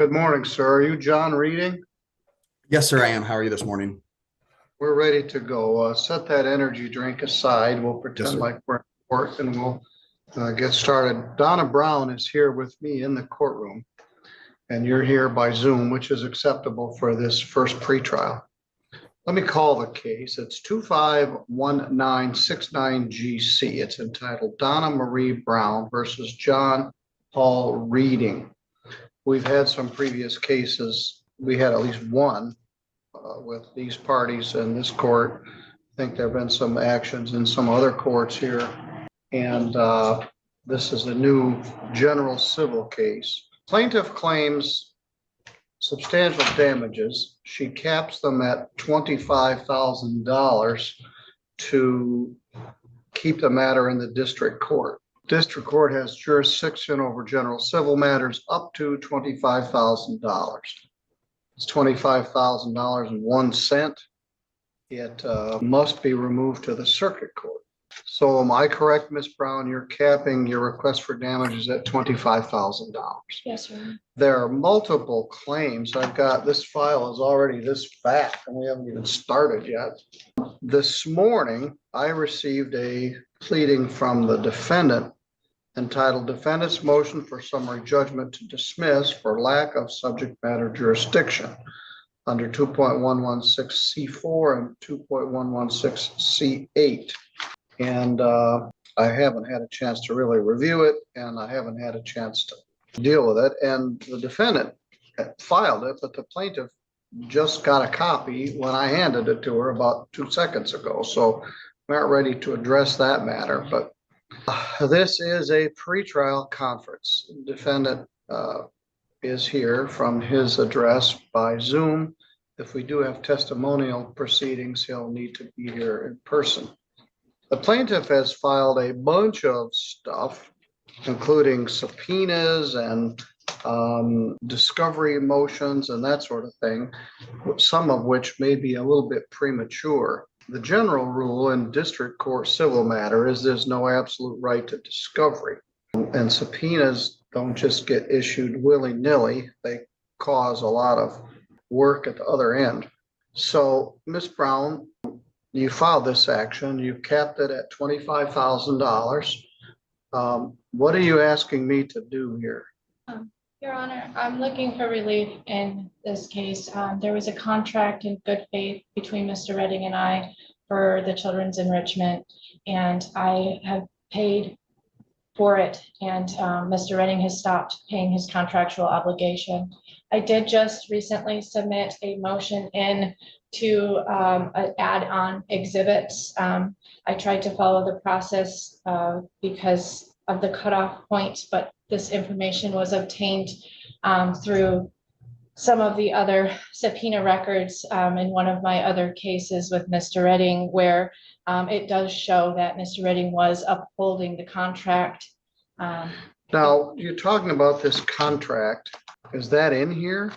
Good morning, sir. Are you John Reading? Yes, sir, I am. How are you this morning? We're ready to go. Set that energy drink aside. We'll Yes, pretend sir. like we're in court and we'll get started. Donna Brown is here with me in the courtroom, and you're here by Zoom, which is acceptable for this first pretrial. Let me call the case. It's 251969GC. It's entitled Donna Marie Brown versus John Paul Reading. We've had some previous cases. We had at least one with these parties in this court. I think there have been some actions in some other courts here. And this is a new general civil case. Plaintiff claims substantial damages. She caps them at $25,000 to keep the matter in the district court. District court has jurisdiction over general civil matters up to $25,000. It's $25,000.01. It must be removed to the circuit court. So am I correct, Ms. Brown? You're capping your request for damages at $25,000. Yes, sir. There are multiple claims. I've got, this file is already this fat and we haven't even started yet. This morning, I received a pleading from the defendant entitled Defendant's Motion for Summary Judgment to Dismiss for Lack of Subject Matter Jurisdiction under 2.116C4 and 2.116C8. And I haven't had a chance to really review it, and I haven't had a chance to deal with it. And the defendant filed it, but the plaintiff just got a copy when I handed it to her about 2 seconds ago. So we aren't ready to address that matter, but this is a pretrial conference. Defendant is here from his address by Zoom. If we do have testimonial proceedings, he'll need to be here in person. The plaintiff has filed a bunch of stuff, including subpoenas and discovery motions and that sort of thing, some of which may be a little bit premature. The general rule in district court civil matter is there's no absolute right to discovery. And subpoenas don't just get issued willy-nilly. They cause a lot of work at the other end. So, Ms. Brown, you filed this action. You capped it at $25,000. What are you asking me to do here? Your Honor, I'm looking for relief in this case. There was a contract in good faith between Mr. Redding and I for the children's enrichment, and I have paid for it, and Mr. Redding has stopped paying his contractual obligation. I did just recently submit a motion in to add on exhibits. I tried to follow the process because of the cutoff point, but this information was obtained through some of the other subpoena records in one of my other cases with Mr. Redding, where it does show that Mr. Redding was upholding the contract. Now, you're talking about this contract. Is that in here?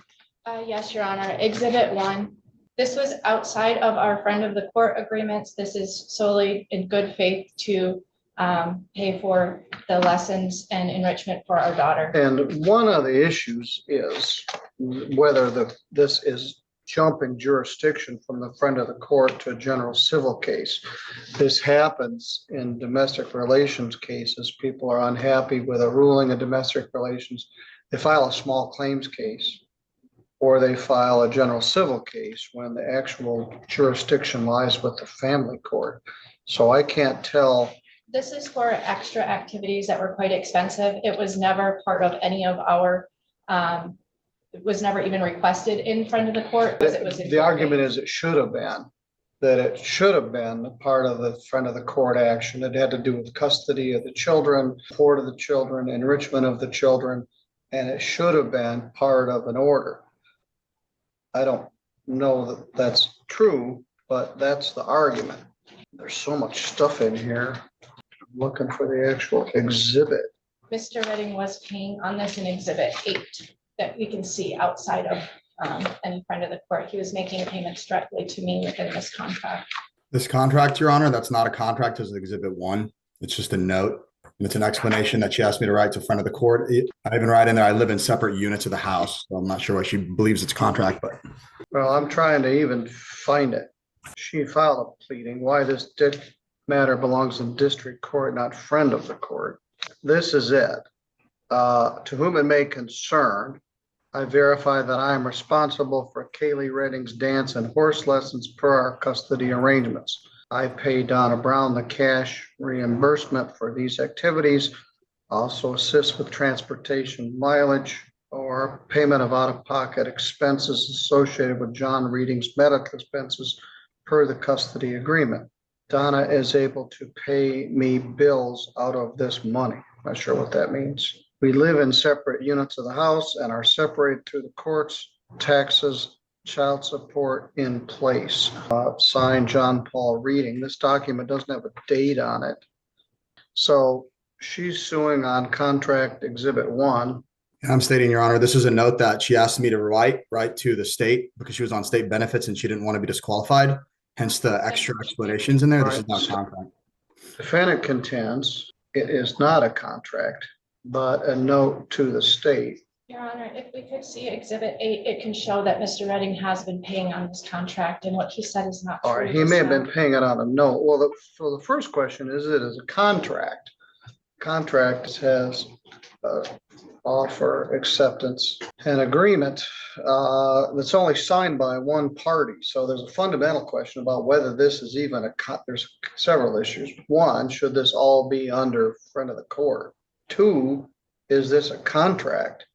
Yes, Your Honor. Exhibit 1. This was outside of our friend of the court agreements. This is solely in good faith to pay for the lessons and enrichment for our daughter. And one of the issues is whether this is jumping jurisdiction from the friend of the court to a general civil case. This happens in domestic relations cases. People are unhappy with a ruling in domestic relations. They file a small claims case, or they file a general civil case when the actual jurisdiction lies with the family court. So I can't tell. This is for extra activities that were quite expensive. It was never part of any of our, it was never even requested in front of the court. The argument is it should have been, that it should have been part of the front of the court action. It had to do with custody of the children, support of the children, enrichment of the children, and it should have been part of an order. I don't know that that's true, but that's the argument. There's so much stuff in here. I'm looking for the actual exhibit. Mr. Redding was paying on this in Exhibit 8 that we can see outside of any friend of the court. He was making payments directly to me within this contract. This contract, Your Honor, that's not a contract, it's Exhibit 1. It's just a note And it's an explanation that she asked me to write to front of the court. I even write in there, I live in separate units of the house. So I'm not sure why she believes it's contract, but Well, I'm trying to even find it. She filed a pleading. Why this matter belongs in district court, not friend of the court. This is it. To whom it may concern, I verify that I am responsible for Kaylee Redding's dance and horse lessons per our custody arrangements. I pay Donna Brown the cash reimbursement for these activities, also assist with transportation mileage or payment of out-of-pocket expenses associated with John Reading's medical expenses per the custody agreement. Donna is able to pay me bills out of this money. Not sure what that means. We live in separate units of the house and are separated through the courts, taxes, child support in place. Signed John Paul Reading. This document doesn't have a date on it. So she's suing on contract exhibit 1. and I'm stating, Your Honor, this is a note that she asked me to write to the state because she was on state benefits and she didn't want to be disqualified. Hence the extra explanations in there. This is not a contract. Defendant contends it is not a contract, but a note to the state. Your Honor, if we could see Exhibit 8, it can show that Mr. Redding has been paying on this contract, and what he said is not true. All right, he may have been paying it on a note. Well, so the first question is, it is a contract. Contract has offer, acceptance, and agreement that's only signed by one party. So there's a fundamental question about whether this is even there's several issues. One, should this all be under friend of the court? Two, is this a contract?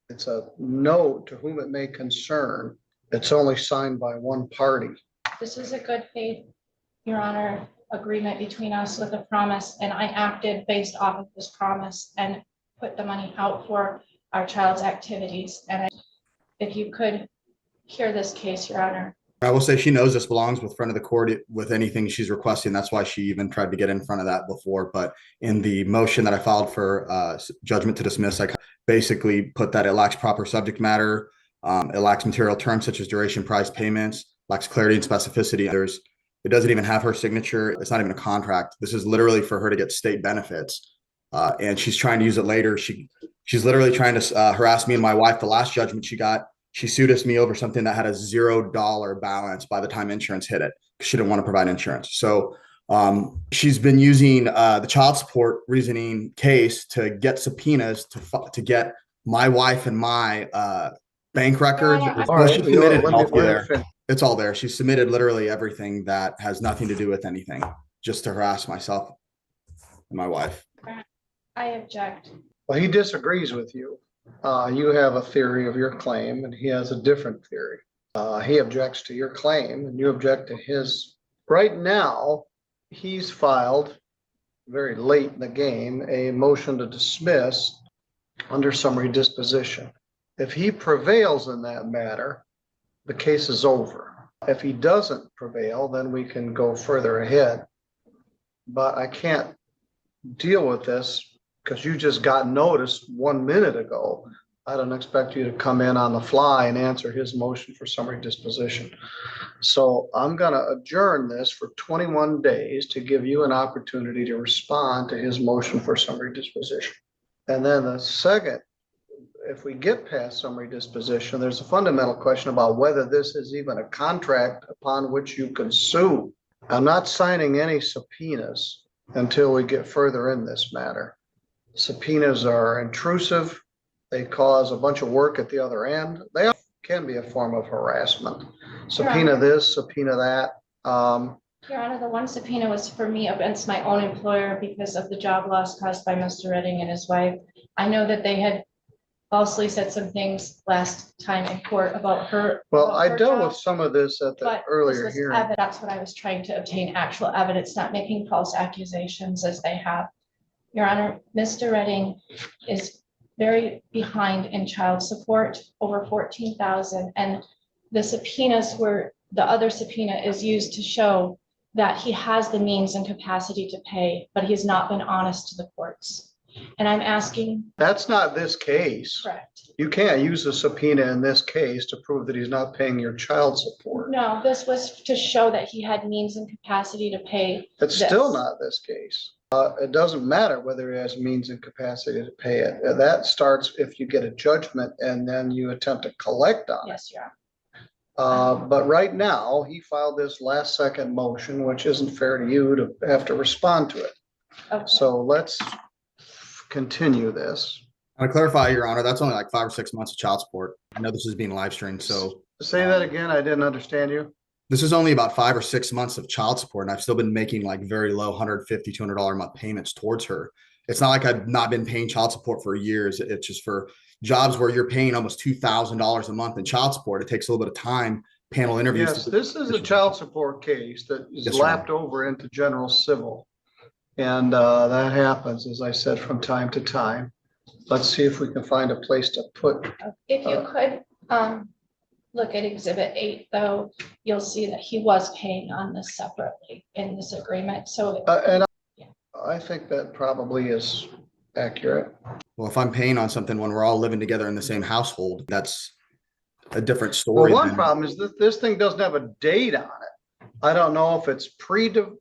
It's a note to whom it may concern. It's only signed by one party. This is a good faith, Your Honor, agreement between us with a promise, and I acted based off of this promise and put the money out for our child's activities. And if you could hear this case, Your Honor. I will say she knows this belongs with front of the court with anything she's requesting. That's why she even tried to get in front of that before. But in the motion that I filed for judgment to dismiss, I basically put that it lacks proper subject matter. It lacks material terms such as duration, price, payments, lacks clarity and specificity. It doesn't even have her signature. It's not even a contract. This is literally for her to get state benefits. And she's trying to use it later. She's literally trying to harass me and my wife. The last judgment she sued me over something that had a $0 balance by the time insurance hit it. She didn't want to provide insurance. So she's been using the child support reasoning case to get subpoenas to get my wife and my bank records. It's all there. She submitted literally everything that has nothing to do with anything, just to harass myself and my wife. I object. Well, he disagrees with you. You have a theory of your claim and he has a different theory. He objects to your claim and you object to his. Right now, he's filed very late in the game a motion to dismiss under summary disposition. If he prevails in that matter, the case is over. If he doesn't prevail, then we can go further ahead. But I can't deal with this because you just got notice 1 minute ago. I don't expect you to come in on the fly and answer his motion for summary disposition. So I'm going to adjourn this for 21 days to give you an opportunity to respond to his motion for summary disposition. And then the second, if we get past summary disposition, there's a fundamental question about whether this is even a contract upon which you can sue. I'm not signing any subpoenas until we get further in this matter. Subpoenas are intrusive. They cause a bunch of work at the other end. They can be a form of harassment. Subpoena this, subpoena that. Your Honor, the one subpoena was for me against my own employer because of the job loss caused by Mr. Redding and his wife. I know that they had falsely said some things last time in court about her. Well, I dealt with some of this at the earlier hearing. That's what I was trying to obtain, actual evidence, not making false accusations as they have. Your Honor, Mr. Redding is very behind in child support, over $14,000, and the subpoenas the other subpoena is used to show that he has the means and capacity to pay, but he has not been honest to the courts. And I'm asking. That's not this case. Correct. You can't use a subpoena in this case to prove that he's not paying your child support. No, this was to show that he had means and capacity to pay. It's still not this case. It doesn't matter whether he has means and capacity to pay it. That starts if you get a judgment and then you attempt to collect on it. Yes, Your Honor. But right now, he filed this last second motion, which isn't fair to you to have to respond to it. Okay. So let's continue this. To clarify, Your Honor, that's only like 5 or 6 months of child support. I know this is being live streamed, so Say that again. I didn't understand you. this is only about 5 or 6 months of child support, and I've still been making like very low $150, $200 a month payments towards her. It's not like I've not been paying child support for years. It's just for jobs where you're paying almost $2,000 a month in child support. It takes a little bit of time, panel interviews. Yes, this is a child support case that is Yes, sir. lapped over into general civil. And that happens, as I said, from time to time. Let's see if we can find a place to put. If you could, look at Exhibit 8, though, you'll see that he was paying on this separately in this agreement, so. And Yeah. I think that probably is accurate. Well, if I'm paying on something when we're all living together in the same household, that's a different Well, story. one than- problem is that this thing doesn't have a date on it. I don't know if it's pre-order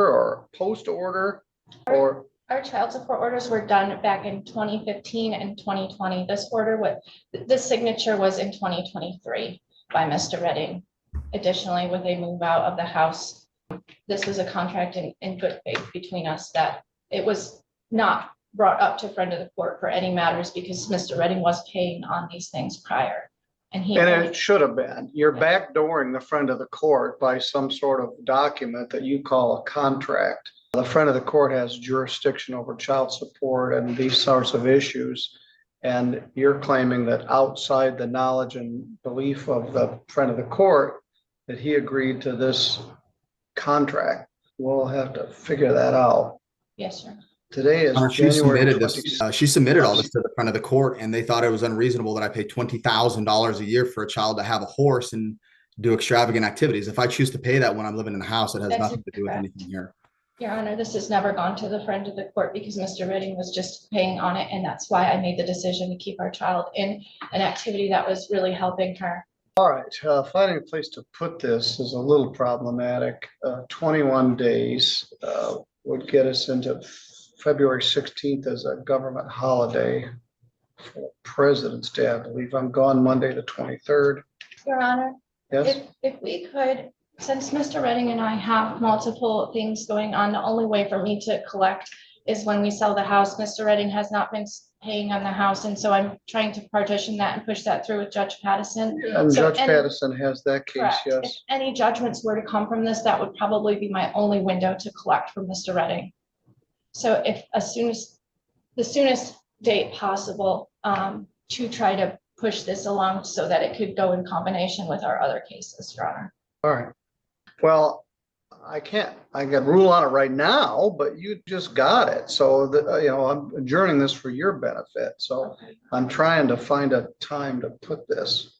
or post-order or. Our child support orders were done back in 2015 and 2020. This signature was in 2023 by Mr. Redding. Additionally, with a move out of the house, this was a contract in good faith between us that it was not brought up to friend of the court for any matters because Mr. Redding was paying on these things prior. And it should have been. You're backdooring the friend of the court by some sort of document that you call a contract. The friend of the court has jurisdiction over child support and these sorts of issues. And you're claiming that outside the knowledge and belief of the friend of the court, that he agreed to this contract. We'll have to figure that out. Yes, sir. Today is She January submitted 26th. this. She submitted all this to the front of the court, and they thought it was unreasonable that I pay $20,000 a year for a child to have a horse and do extravagant activities. If I choose to pay that when I'm living in a house, it has That's nothing to do with correct. anything here. Your Honor, this has never gone to the friend of the court because Mr. Redding was just paying on it. And that's why I made the decision to keep our child in an activity that was really helping her. All right, finding a place to put this is a little problematic. 21 days would get us into February 16th as a government holiday for President's Day, I believe. I'm gone Monday, the 23rd. Your Honor, Yes, if we could, since Mr. Redding and I have multiple things going on, the only way for me to collect is when we sell the house. Mr. Redding has not been paying on the house, and so I'm trying to partition that and push that through with Judge Pattison. and So Judge any- Pattison has that case, Correct. If yes. any judgments were to come from this, that would probably be my only window to collect from Mr. Redding. So if the soonest date possible, to try to push this along so that it could go in combination with our other cases, Your Honor. All right. Well, I can rule on it right now, but you just got it. So, I'm adjourning this for your benefit. So I'm trying to find a time to put this.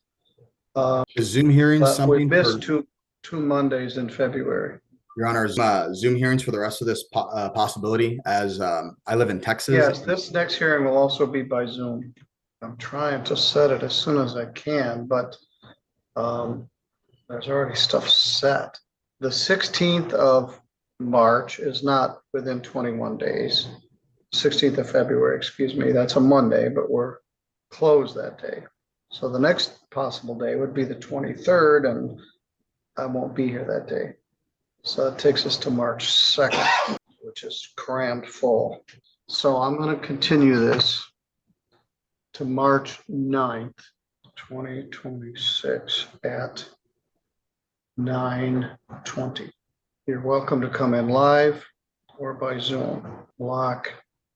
Is Zoom hearings But we something missed for, two Mondays in February. Your Honor, Zoom hearings for the rest of this possibility as I live in Texas? Yes, this next hearing will also be by Zoom. I'm trying to set it as soon as I can, but there's already stuff set. The 16th of March is not within 21 days. 16th of February, excuse me, that's a Monday, but we're closed that day. So the next possible day would be the 23rd, and I won't be here that day. So that takes us to March 2nd, which is crammed full. So I'm going to continue this to March 9th, 2026 at 9:20. You're welcome to come in live or by Zoom. Block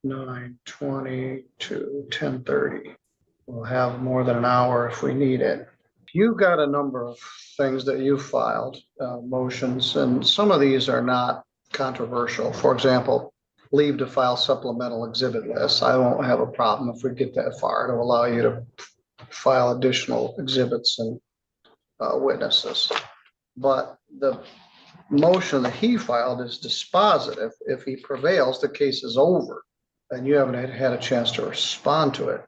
9:20 to 10:30. We'll have more than an hour if we need it. You've got a number of things that you filed, motions, and some of these are not controversial. For example, leave to file supplemental exhibit lists. I won't have a problem if we get that far to allow you to file additional exhibits and witnesses. But the motion that he filed is dispositive. If he prevails, the case is over, and you haven't had a chance to respond to it.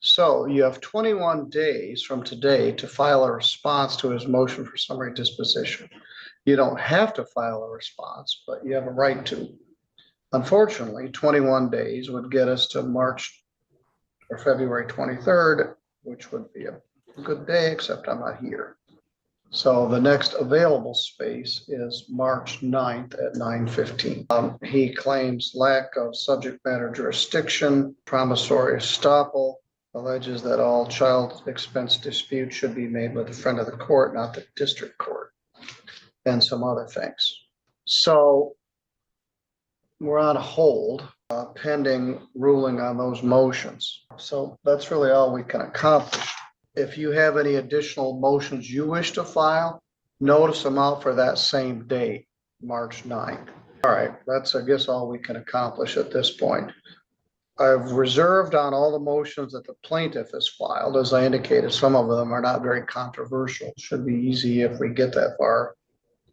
So you have 21 days from today to file a response to his motion for summary disposition. You don't have to file a response, but you have a right to. Unfortunately, 21 days would get us to March or February 23rd, which would be a good day, except I'm not here. So the next available space is March 9th at 9:15. He claims lack of subject matter jurisdiction, promissory estoppel, alleges that all child expense disputes should be made with the friend of the court, not the district court, and some other things. So we're on hold pending ruling on those motions. So that's really all we can accomplish. If you have any additional motions you wish to file, notice them out for that same date, March 9th. All right, that's, I guess, all we can accomplish at this point. I've reserved on all the motions that the plaintiff has filed. As I indicated, some of them are not very controversial. Should be easy if we get that far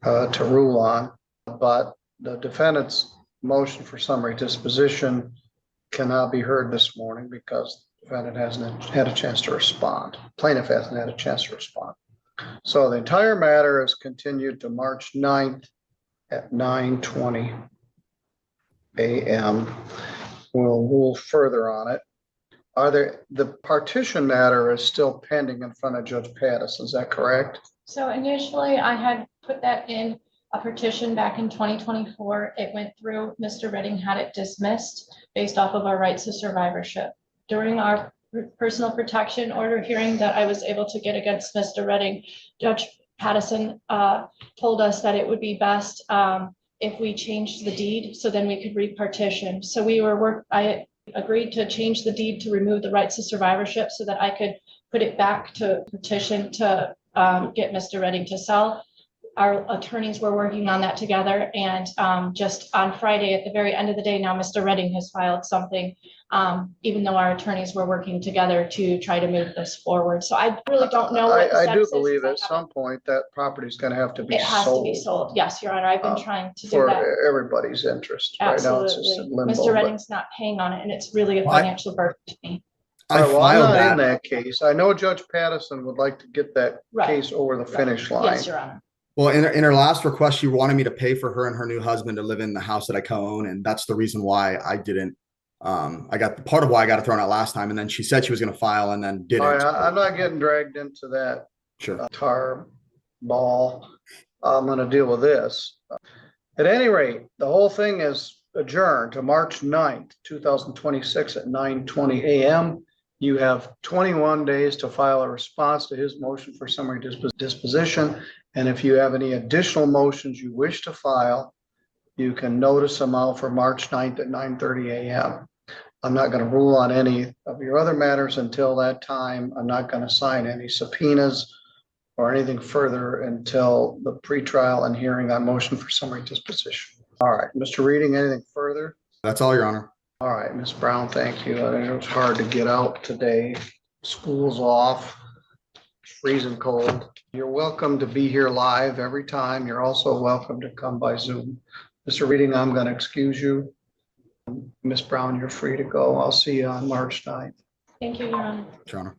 to rule on. But the defendant's motion for summary disposition cannot be heard this morning because the defendant hasn't had a chance to respond. Plaintiff hasn't had a chance to respond. So the entire matter is continued to March 9th at 9:20 a.m. We'll rule further on it. The partition matter is still pending in front of Judge Pattison, is that correct? So initially I had put that in a petition back in 2024. It went through. Mr. Redding had it dismissed based off of our rights to survivorship. During our personal protection order hearing that I was able to get against Mr. Redding, Judge Pattison told us that it would be best if we changed the deed so then we could repartition. So I agreed to change the deed to remove the rights to survivorship so that I could put it back to petition to get Mr. Redding to sell. Our attorneys were working on that together, and just on Friday at the very end of the day, now Mr. Redding has filed something, even though our attorneys were working together to try to move this forward. So I really don't know. I do believe at some point that property is going to have to be sold. It has to be sold. Yes, Your Honor. I've been trying to do for that. everybody's interest. Right now it's just in Absolutely. limbo, Mr. Redding's not paying on it, and it's really a financial burden to me. I Well, I'm filed not in that. that case. I know Judge Pattison would like to get that Right. case over the finish line. Yes, Your Honor. Well, in her last request, she wanted me to pay for her and her new husband to live in the house that I co-own, and that's the reason why I didn't. I got part of why I got it thrown out last time, and then she said she was going to file, and then didn't. All right, I'm not getting dragged into that Sure. tar ball. I'm going to deal with this. At any rate, the whole thing is adjourned to March 9th, 2026 at 9:20 a.m. You have 21 days to file a response to his motion for summary disposition. And if you have any additional motions you wish to file, you can notice them out for March 9th at 9:30 a.m. I'm not going to rule on any of your other matters until that time. I'm not going to sign any subpoenas or anything further until the pretrial and hearing on motion for summary disposition. All right, Mr. Reading, anything further? That's all, Your Honor. All right, Ms. Brown, thank you. I know it's hard to get out today. School's off, freezing cold. You're welcome to be here live every time. You're also welcome to come by Zoom. Mr. Reading, I'm going to excuse you. Ms. Brown, you're free to go. I'll see you on March 9th. Thank you, Your Honor. Your Honor.